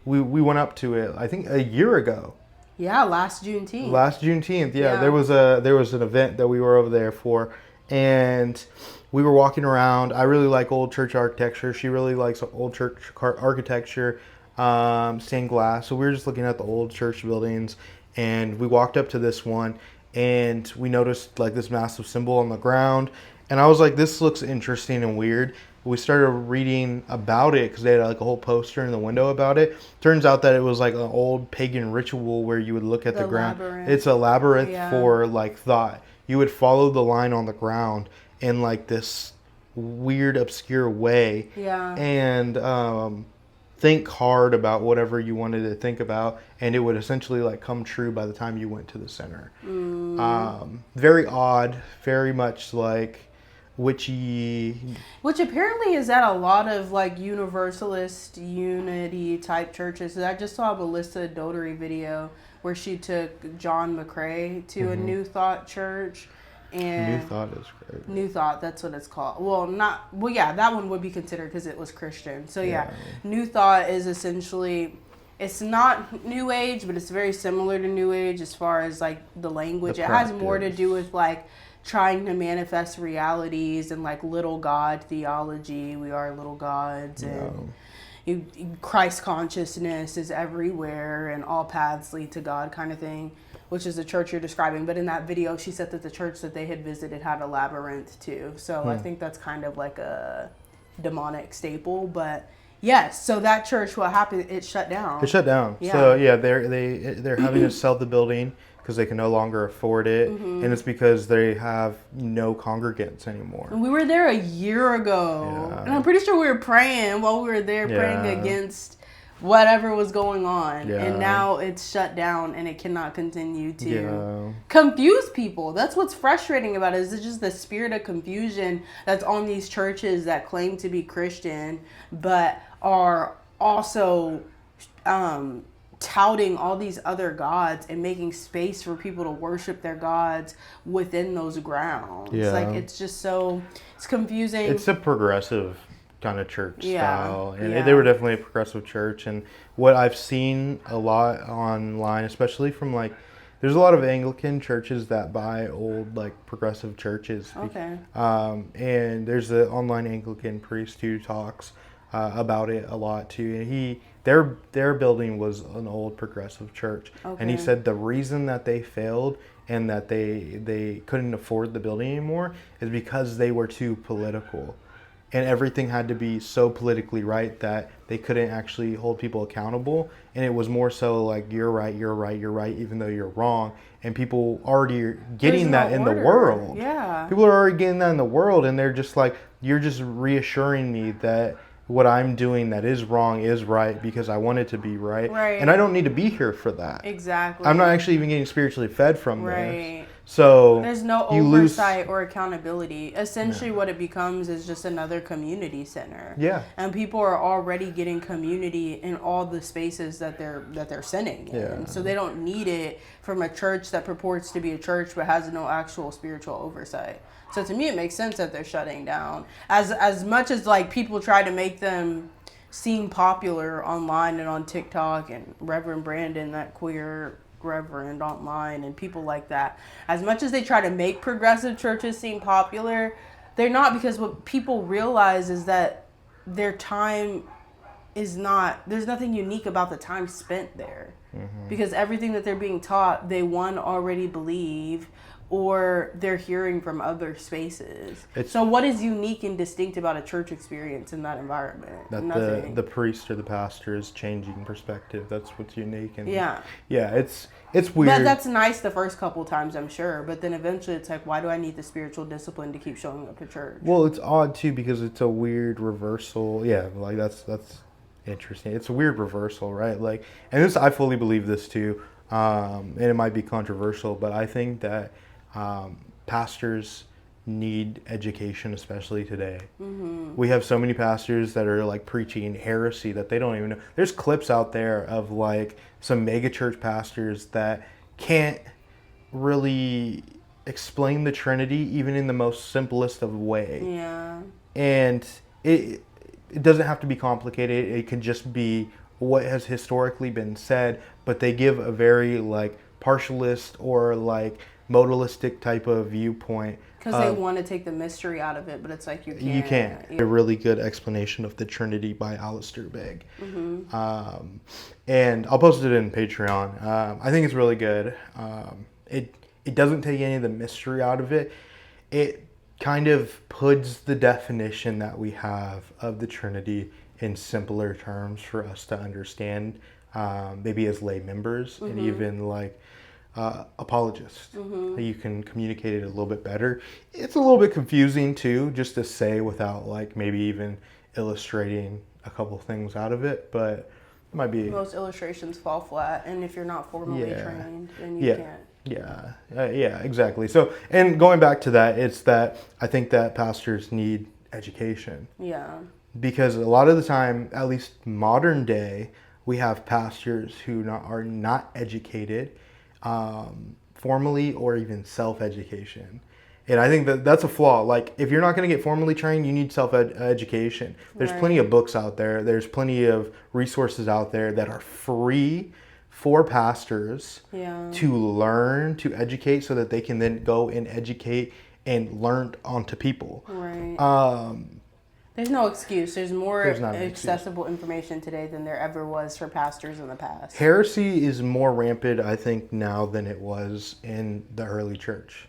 we went up to it. I think a year ago. Yeah, last Juneteenth. Yeah. There was an event that we were over there for. And we were walking around. I really like old church architecture. She really likes old church architecture, stained glass. So we were just looking at the old church buildings, and we walked up to this one, and we noticed like this massive symbol on the ground. And I was like, this looks interesting and weird. We started reading about it because they had like a whole poster in the window about it. Turns out that it was like an old pagan ritual where you would look at the ground. Labyrinth. It's a labyrinth for like thought. You would follow the line on the ground in like this weird, obscure way. Yeah. And think hard about whatever you wanted to think about, and it would essentially like come true by the time you went to the center. Very odd, very much like witchy. Which apparently is at a lot of like universalist unity type churches. I just saw a Melissa Doherty video where she took John McCrae to a New Thought church. And New Thought is great. New Thought, that's what it's called. That one would be considered because it was Christian. So New Thought is essentially, it's not New Age, but it's very similar to New Age as far as like the language. It has more to do with like trying to manifest realities and like little God theology. We are little gods, and Christ consciousness is everywhere, and all paths lead to God, kind of thing, which is the church you're describing. But in that video, she said that the church that they had visited had a labyrinth too. So I think that's kind of like a demonic staple. But yes, so that church, what happened? It shut down. Yeah. So they're having to sell the building because they can no longer afford it, and it's because they have no congregants anymore. And we were there a year ago, and I'm pretty sure we were praying while we were there, praying against whatever was going on. And now it's shut down, and it cannot continue to confuse people. That's what's frustrating about it, is it's just the spirit of confusion that's on these churches that claim to be Christian, but are also touting all these other gods and making space for people to worship their gods within those grounds. Like, it's just it's confusing. It's a progressive kind of church style, and they were definitely a progressive church. And what I've seen a lot online, especially from like, there's a lot of Anglican churches that buy old like progressive churches. And there's an online Anglican priest who talks about it a lot too, and their building was an old progressive church, and he said the reason that they failed and that they couldn't afford the building anymore is because they were too political. and everything had to be so politically right that they couldn't actually hold people accountable. And it was more so like, you're right, even though you're wrong. And people already are getting that in the world. Yeah. People are already getting that in the world, and they're just like, you're just reassuring me that what I'm doing that is wrong is right because I want it to be right. Right. And I don't need to be here for that. Exactly. I'm not actually even getting spiritually fed from right. this. So there's no oversight or accountability. Essentially what it becomes is just another community center. Yeah. And people are already getting community in all the spaces that they're sitting in. Yeah. So they don't need it from a church that purports to be a church but has no actual spiritual oversight. So to me, it makes sense that they're shutting down. As much as like people try to make them seem popular online and on TikTok, and Reverend Brandon, that queer reverend online, and people like that, as much as they try to make progressive churches seem popular, they're not, because what people realize is that their time is not, there's nothing unique about the time spent there. Mm-hmm. Because everything that they're being taught, they already believe, or they're hearing from other spaces. So what is unique and distinct about a church experience in that environment? That the priest or the pastor is changing perspective. That's what's unique. And yeah, it's weird. But that's nice the first couple times, I'm sure. But then eventually it's like, why do I need the spiritual discipline to keep showing up to church? Well, it's odd too because it's a weird reversal. Yeah, like that's interesting. It's a weird reversal, right? Like, and this, I fully believe this too. And it might be controversial, but I think that pastors need education, especially today. Mm-hmm. We have so many pastors that are like preaching heresy that they don't even know. There's clips out there of like some mega church pastors that can't really explain the Trinity even in the most simplest of way. Yeah. And it doesn't have to be complicated. It can just be what has historically been said, but they give a very like partialist or like modalistic type of viewpoint. Because they want to take the mystery out of it, but it's like you can't. You can't. A really good explanation of the Trinity by Alistair Begg. Mm-hmm. And I'll post it in Patreon. I think it's really good. It doesn't take any of the mystery out of it. It kind of puts the definition that we have of the Trinity in simpler terms for us to understand, maybe as lay members, mm-hmm. and even like apologists. Mm-hmm. You can communicate it a little bit better. It's a little bit confusing too, just to say without like maybe even illustrating a couple things out of it, but it might be. Most illustrations fall flat, and if you're not formally trained, then you can't. Yeah, exactly. So, and going back to that, it's that I think that pastors need education. Yeah. Because a lot of the time, at least modern day, we have pastors who are not educated, formally or even self-education. And I think that that's a flaw. Like, if you're not going to get formally trained, you need self-education. There's plenty of books out there. There's plenty of resources out there that are free for pastors to learn, to educate, so that they can then go and educate and learn onto people. Right. There's no excuse. There's more accessible information today than there ever was for pastors in the past. Heresy is more rampant, I think, now than it was in the early church,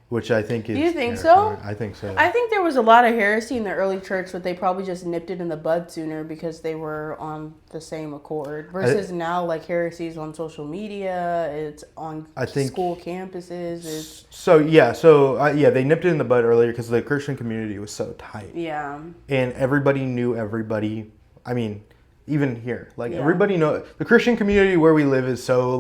which I think is... Do you think so? I think so. I think there was a lot of heresy in the early church, but they probably just nipped it in the bud sooner because they were on the same accord. Versus now, like, heresy is on social media, it's on school campuses. They nipped it in the bud earlier because the Christian community was so tight. Yeah. And everybody knew everybody. I mean, even here, like everybody knows the Christian community where we live is so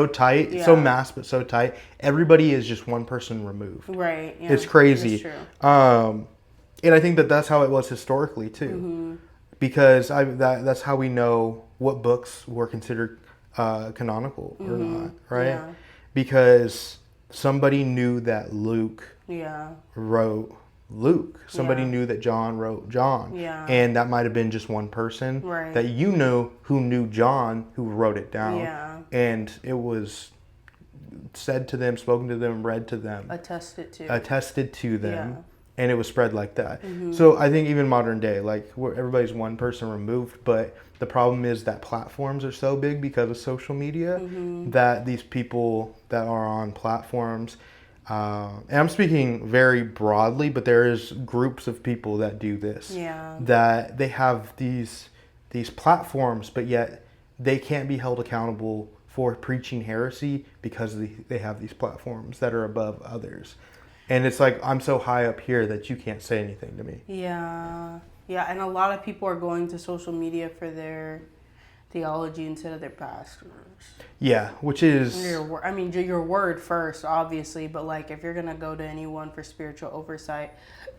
tight, so mass but so tight. Everybody is just one person removed. Right. Yeah. It's crazy. It's true. And I think that's how it was historically too, mm-hmm. because that's how we know what books were considered canonical or not, right? Yeah. Because somebody knew that Luke wrote Luke. Somebody knew that John wrote John. Yeah. And that might have been just one person that you know who knew John, who wrote it down. Yeah. And it was said to them, spoken to them, read to them. Attested to them. Yeah. And it was spread like that. Mm-hmm. So I think even modern day, like everybody's one person removed, but the problem is that platforms are so big because of social media, mm-hmm. that these people that are on platforms And I'm speaking very broadly, but there is groups of people that do this. Yeah. That they have these platforms, but yet they can't be held accountable for preaching heresy because they have these platforms that are above others. And it's like, I'm so high up here that you can't say anything to me. Yeah. Yeah, and a lot of people are going to social media for their theology instead of their pastors. Yeah, which is... your word first, obviously, but like if you're going to go to anyone for spiritual oversight,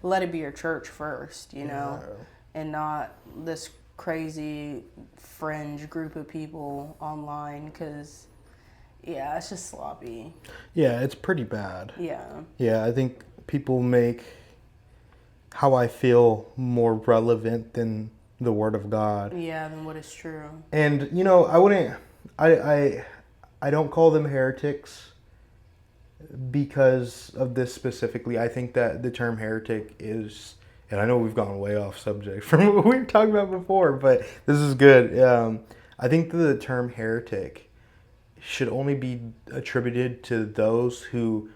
let it be your church first, you know, and not this crazy fringe group of people online, because, yeah, it's just sloppy. Yeah, it's pretty bad. Yeah. Yeah, I think people make how I feel more relevant than the Word of God. Yeah, than what is true. And, you know, I don't call them heretics because of this specifically. I think that the term heretic is, and I know we've gone way off subject from what we were talking about before, but this is good. I think that the term heretic should only be attributed to those who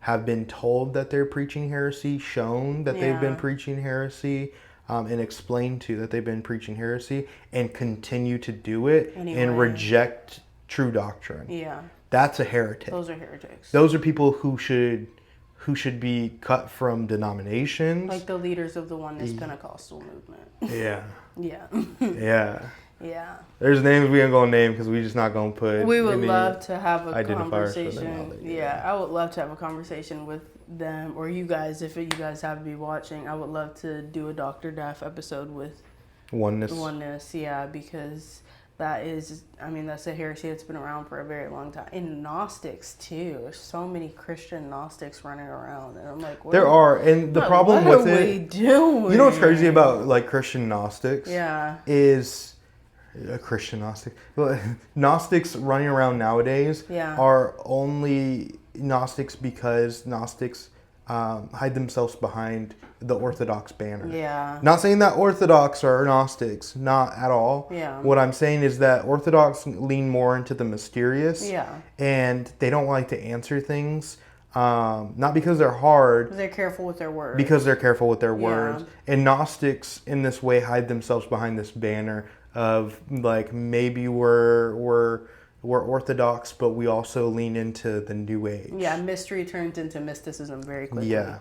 have been told that they're preaching heresy, shown that they've been preaching heresy, and explained to that they've been preaching heresy, and continue to do it and reject true doctrine. Yeah. That's a heretic. Those are heretics. Those are people who should be cut from denominations. Like the leaders of the Oneness Pentecostal movement. Yeah. Yeah. Yeah. Yeah. There's names we ain't gonna name because we just not gonna put. We would love to have a identifiers conversation. Yeah, I would love to have a conversation with them, or you guys, if you guys have to be watching. I would love to do a Dr. Daff episode with Oneness, yeah, because that's a heresy that's been around for a very long time. And Gnostics too. There's so many Christian Gnostics running around, and I'm like, there are, and the problem with it. What are we doing? You know what's crazy about like Christian Gnostics? Yeah. Is a Christian Gnostic. Gnostics running around nowadays are only Gnostics because Gnostics hide themselves behind the Orthodox banner. Yeah. Not saying that Orthodox are Gnostics, not at all. Yeah. What I'm saying is that Orthodox lean more into the mysterious. Yeah. And they don't like to answer things. Not because they're hard. They're careful with their words. Because they're careful with their words. And Gnostics in this way hide themselves behind this banner of like, maybe we're Orthodox, but we also lean into the New Age. Yeah, mystery turns into mysticism very quickly. Yeah,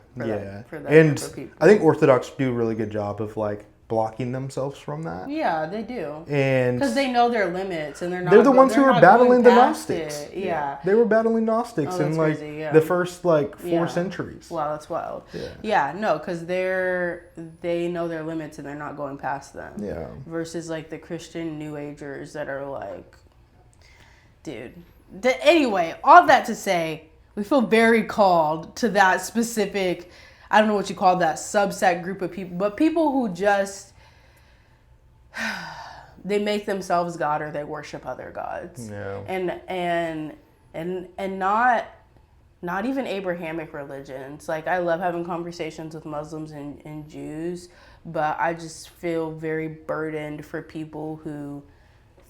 for that and group of people. I think Orthodox do a really good job of like blocking themselves from that. Yeah, they do. And because they know their limits, and they're the ones who are battling the Gnostics. Yeah, they were battling Gnostics in like the first like 4 centuries. Wow, that's wild. Yeah, no, because they know their limits and they're not going past them. Yeah. Versus like the Christian New Agers that are like, dude. Anyway, all that to say, we feel very called to that specific, I don't know what you call that subset group of people, but people who just, they make themselves God or they worship other gods. Yeah. And not even Abrahamic religions. Like, I love having conversations with Muslims and Jews, but I just feel very burdened for people who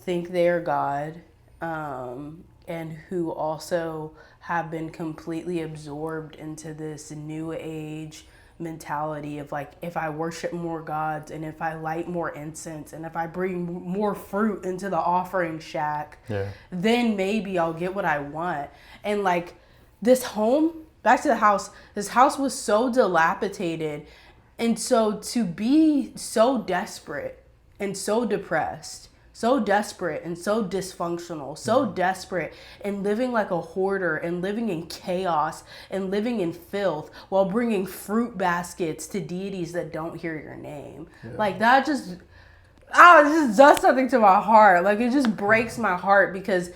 think they are God, and who also have been completely absorbed into this New Age mentality of like, if I worship more gods and if I light more incense and if I bring more fruit into the offering shack, then maybe I'll get what I want. And like, this home, back to the house, this house was so dilapidated. And so to be so desperate and so depressed, so desperate and so dysfunctional, so desperate and living like a hoarder and living in chaos and living in filth while bringing fruit baskets to deities that don't hear your name. Like, that just, it just does something to my heart. Like, it just breaks my heart because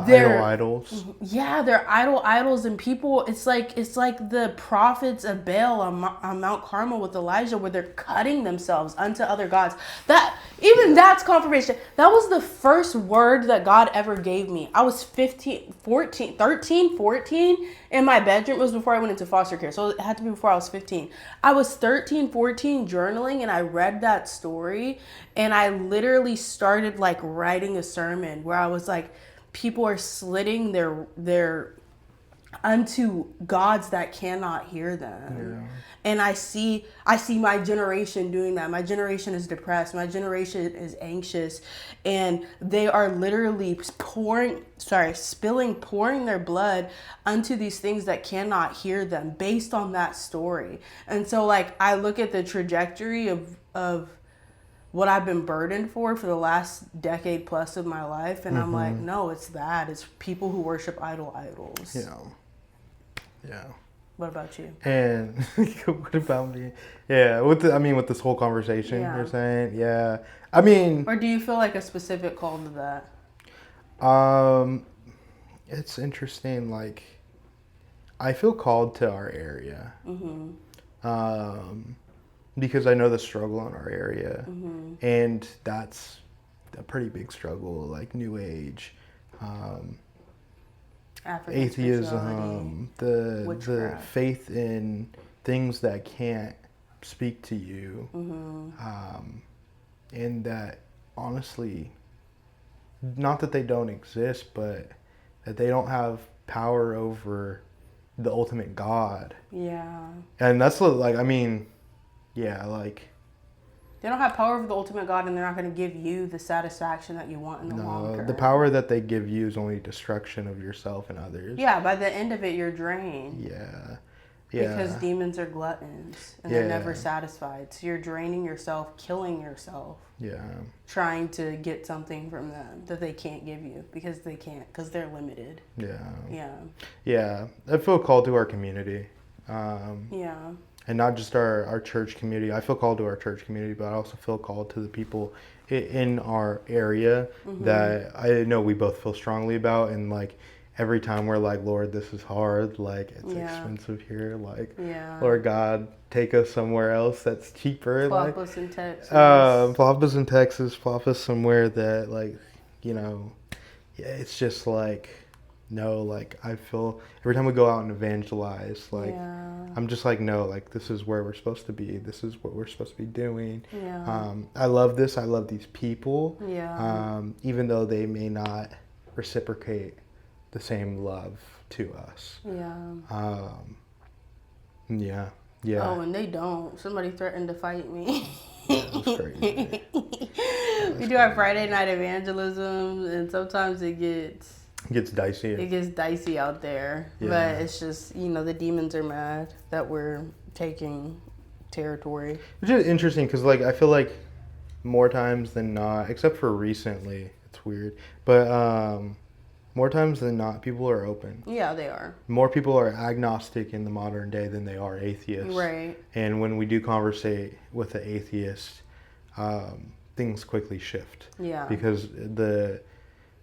they're idols. Yeah, they're idols, and people. It's like the prophets of Baal on Mount Carmel with Elijah, where they're cutting themselves unto other gods. That's confirmation. That was the first word that God ever gave me. I was 13, 14 in my bedroom. It was before I went into foster care, so it had to be before I was 15. I was 13, 14 journaling, and I read that story, and I literally started like writing a sermon where I was like, people are slitting their unto gods that cannot hear them. Yeah. And I see my generation doing that. My generation is depressed. My generation is anxious, and they are literally pouring their blood unto these things that cannot hear them based on that story. And so like I look at the trajectory of what I've been burdened for the last decade plus of my life, and I'm like, no, it's that. It's people who worship idols. Yeah. Yeah. What about you? And what about me? Yeah, with this whole conversation you're saying, yeah. I mean, or do you feel like a specific call to that? It's interesting. Like, I feel called to our area, because I know the struggle in our area, and that's a pretty big struggle. Like New Age, atheism, the faith in things that can't speak to you, and that honestly, not that they don't exist, but that they don't have power over the ultimate God. Yeah. And that's like, I mean, yeah, like, they don't have power over the ultimate God, and they're not going to give you the satisfaction that you want in the long term. The power that they give you is only destruction of yourself and others. Yeah, by the end of it, you're drained. Yeah. Because demons are gluttons, and they're never satisfied. So you're draining yourself, killing yourself. Yeah. Trying to get something from them that they can't give you because they can't, because they're limited. Yeah. Yeah. Yeah. I feel called to our community. Yeah. And not just our church community. I feel called to our church community, but I also feel called to the people in our area that I know we both feel strongly about. And like every time we're like, Lord, this is hard. Like it's expensive here. Like, Lord God, take us somewhere else that's cheaper. Plop us in Texas. Plop us in Texas. Plop us somewhere that like, you know, it's just like, no, like I feel every time we go out and evangelize, like I'm just like, no, like this is where we're supposed to be. This is what we're supposed to be doing. Yeah. I love this. I love these people. Yeah. Even though they may not reciprocate the same love to us. Yeah. Yeah. Yeah. Oh, and they don't. Somebody threatened to fight me. That's crazy. We do our Friday night evangelism, and sometimes it gets dicey. It gets dicey out there. Yeah. But it's just, you know, the demons are mad that we're taking territory. Which is interesting because, like, I feel like more times than not, except for recently, it's weird, but more times than not, people are open. Yeah, they are. More people are agnostic in the modern day than they are atheists. Right. And when we do conversate with the atheist, things quickly shift. Yeah. Because the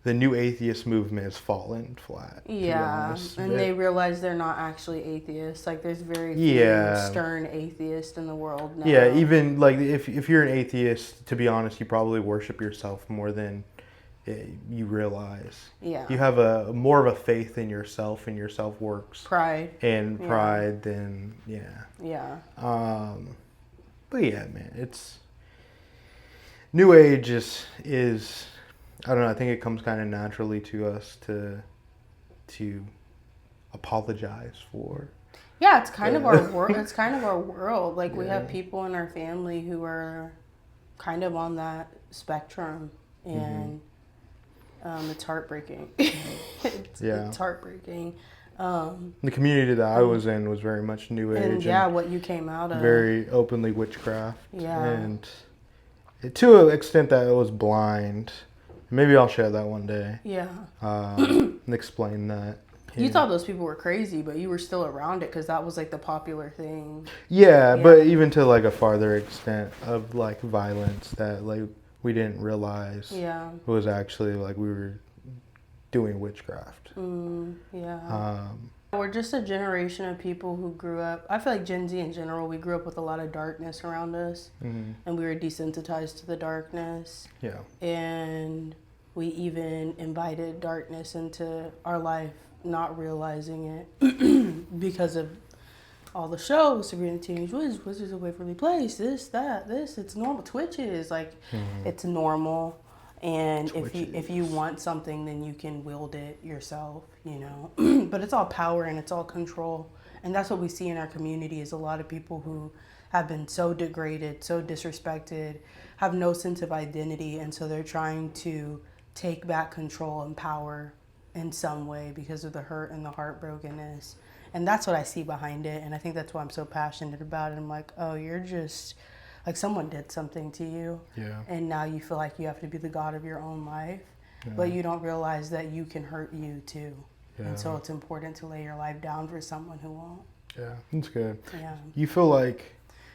new atheist movement has fallen flat. Yeah, and they realize they're not actually atheists. Like, there's very few stern atheists in the world now. Yeah, even, like, if you're an atheist, to be honest, you probably worship yourself more than you realize. Yeah. You have more of a faith in yourself and your self-works. Pride. And pride than, Yeah. But yeah, man, it's... New Age is I don't know, I think it comes kind of naturally to us to apologize for. Yeah, it's kind of our world. It's kind of our world. Like, we have people in our family who are kind of on that spectrum, and it's heartbreaking. It's heartbreaking. The community that I was in was very much New Age. And what you came out of. Very openly witchcraft. Yeah. And to an extent that it was blind. Maybe I'll share that one day. Yeah. And explain that. You thought those people were crazy, but you were still around it because that was like the popular thing. Yeah, but even to like a farther extent of like violence that like we didn't realize was actually like we were doing witchcraft. We're just a generation of people who grew up, I feel like Gen Z in general, we grew up with a lot of darkness around us, and we were desensitized to the darkness. Yeah. And we even invited darkness into our life, not realizing it because of all the shows, Sabrina the Teenage Wizards of Waverly Place, this, it's normal. Twitches, like, it's normal. And if you want something, then you can wield it yourself, you know. But it's all power and it's all control. And that's what we see in our community is a lot of people who have been so degraded, so disrespected, have no sense of identity. And so they're trying to take back control and power in some way because of the hurt and the heartbrokenness. And that's what I see behind it. And I think that's why I'm so passionate about it. I'm like, oh, you're just like someone did something to you. Yeah. And now you feel like you have to be the God of your own life. Yeah. But you don't realize that you can hurt you too. Yeah. And so it's important to lay your life down for someone who won't. Yeah, that's good. Yeah. You feel like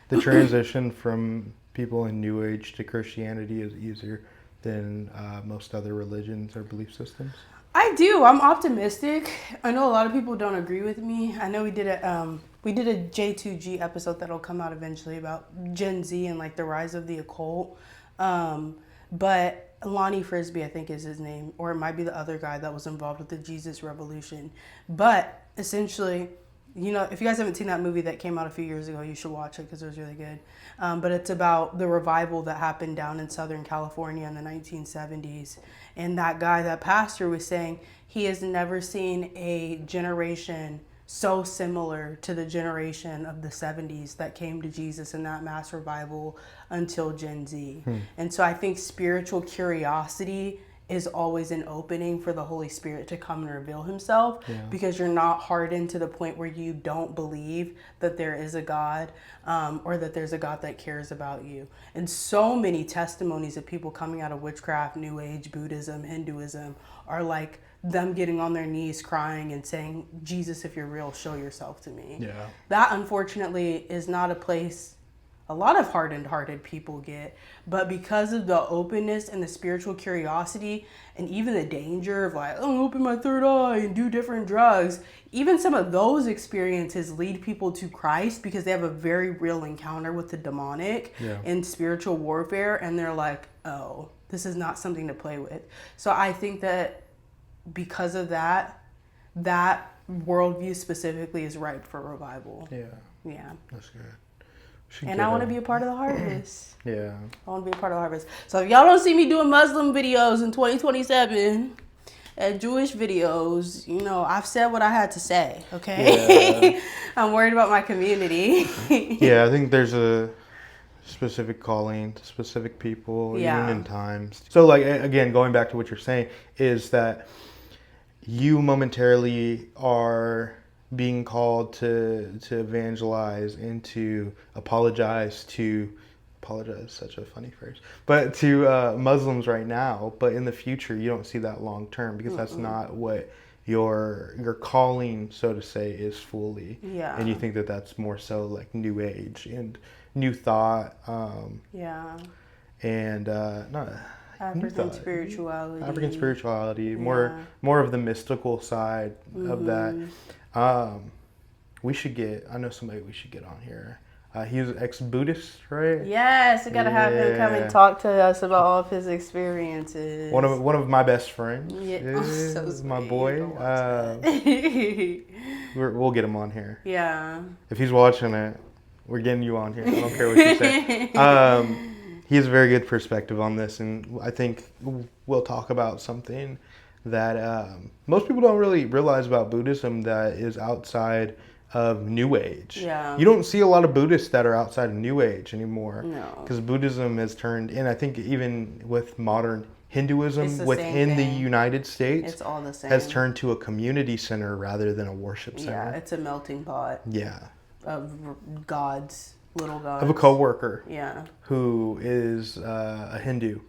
the transition from people in New Age to Christianity is easier than most other religions or belief systems? I do. I'm optimistic. I know a lot of people don't agree with me. I know we did a J2G episode that'll come out eventually about Gen Z and like the rise of the occult. But Lonnie Frisbee, I think is his name, or it might be the other guy that was involved with the Jesus Revolution. But essentially, you know, if you guys haven't seen that movie that came out a few years ago, you should watch it because it was really good. But it's about the revival that happened down in Southern California in the 1970s. And that guy, that pastor, was saying he has never seen a generation so similar to the generation of the 70s that came to Jesus in that mass revival until Gen Z. And so I think spiritual curiosity is always an opening for the Holy Spirit to come and reveal himself, because you're not hardened to the point where you don't believe that there is a God, or that there's a God that cares about you. And so many testimonies of people coming out of witchcraft, New Age, Buddhism, Hinduism are like them getting on their knees crying and saying, Jesus, if you're real, show yourself to me. Yeah. That unfortunately is not a place a lot of hardened-hearted people get, but because of the openness and the spiritual curiosity and even the danger of like, oh, open my third eye and do different drugs, even some of those experiences lead people to Christ because they have a very real encounter with the demonic and spiritual warfare, and they're like, oh, this is not something to play with. So I think that because of that worldview specifically is ripe for revival. Yeah. That's good. And I want to be a part of the harvest. I want to be a part of the harvest. So if y'all don't see me doing Muslim videos in 2027 and Jewish videos, you know, I've said what I had to say, okay? I'm worried about my community. I think there's a specific calling to specific people, even in times. So, like, again, going back to what you're saying, is that you momentarily are being called to evangelize and to apologize is such a funny phrase, but to Muslims right now, but in the future you don't see that long term because that's not what your calling, so to say, is fully. And you think that that's more so like New Age and New Thought, and African spirituality, more of the mystical side of that. I know somebody we should get on here. He was ex-Buddhist, right? Yes, we gotta have him come and talk to us about all of his experiences. One of my best friends. So my boy. We'll get him on here. If he's watching it, we're getting you on here. I don't care what you say. He has a very good perspective on this, and I think we'll talk about something that most people don't really realize about Buddhism that is outside of New Age. You don't see a lot of Buddhists that are outside of New Age anymore. Because Buddhism has turned, and I think even with modern Hinduism within the United States, it's all the same. Has turned to a community center rather than a worship center. It's a melting pot. Of gods. Little gods. Of a coworker who is a Hindu.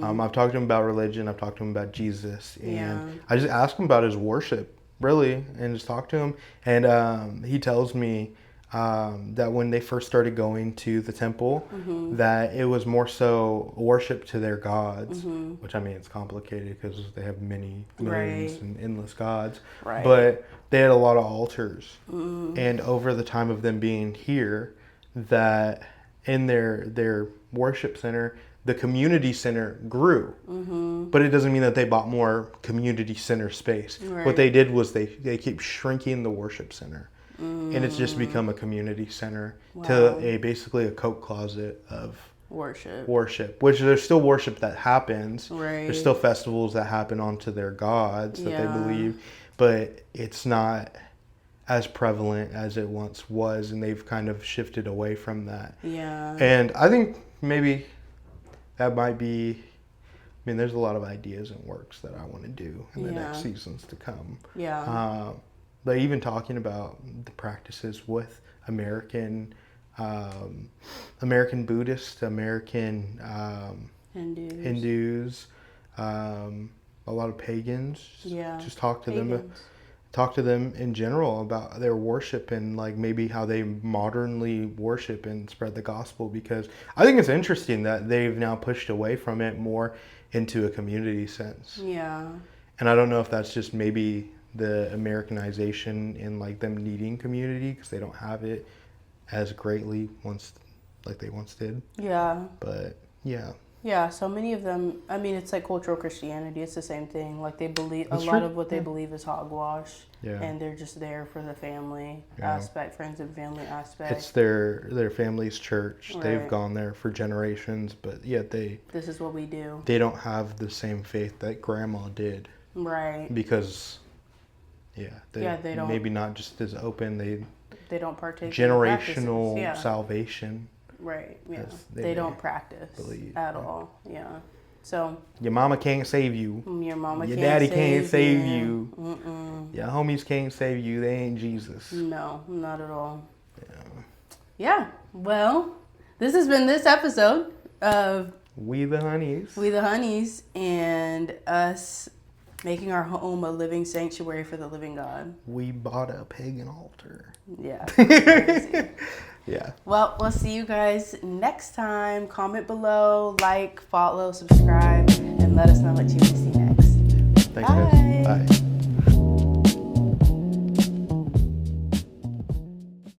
I've talked to him about religion. I've talked to him about Jesus, and I just asked him about his worship, really, and just talked to him. And he tells me that when they first started going to the temple, that it was more so worship to their gods, which, I mean, it's complicated because they have many millions and endless gods. But they had a lot of altars, and over the time of them being here, that in their worship center, the community center grew. But it doesn't mean that they bought more community center space. What they did was they keep shrinking the worship center. and it's just become a community center to basically a coat closet of worship, which there's still worship that happens. Right. There's still festivals that happen onto their gods that they believe, but it's not as prevalent as it once was, and they've kind of shifted away from that. Yeah. And I think maybe that might be, I mean, there's a lot of ideas and works that I want to do in the next seasons to come. Yeah. But even talking about the practices with American Buddhists, American Hindus, a lot of pagans. Just talk to them in general about their worship and like maybe how they modernly worship and spread the gospel, because I think it's interesting that they've now pushed away from it more into a community sense. Yeah. And I don't know if that's just maybe the Americanization in like them needing community because they don't have it as greatly like they once did. Yeah. But yeah. Yeah, so many of them, I mean, it's like cultural Christianity. It's the same thing. Like they believe, That's a lot true. of what they believe is hogwash. Yeah. And they're just there for the family aspect, friends and family aspect. It's their family's church. Right. They've gone there for generations, but yet this is what we do. They don't have the same faith that grandma did. Right. Because, they don't. Maybe not just as open. They don't partake generational in salvation. Right, yeah. They don't practice at all, yeah. So your mama can't save you. Your daddy can't save you. Your homies can't save you. They ain't Jesus. No, not at all. Yeah. Well, this has been this episode of We the Honeys, and us making our home a living sanctuary for the living God. We bought a pagan altar. Yeah. Crazy. Yeah. Well, we'll see you guys next time. Comment below, like, follow, subscribe, and let us know what you want to see next.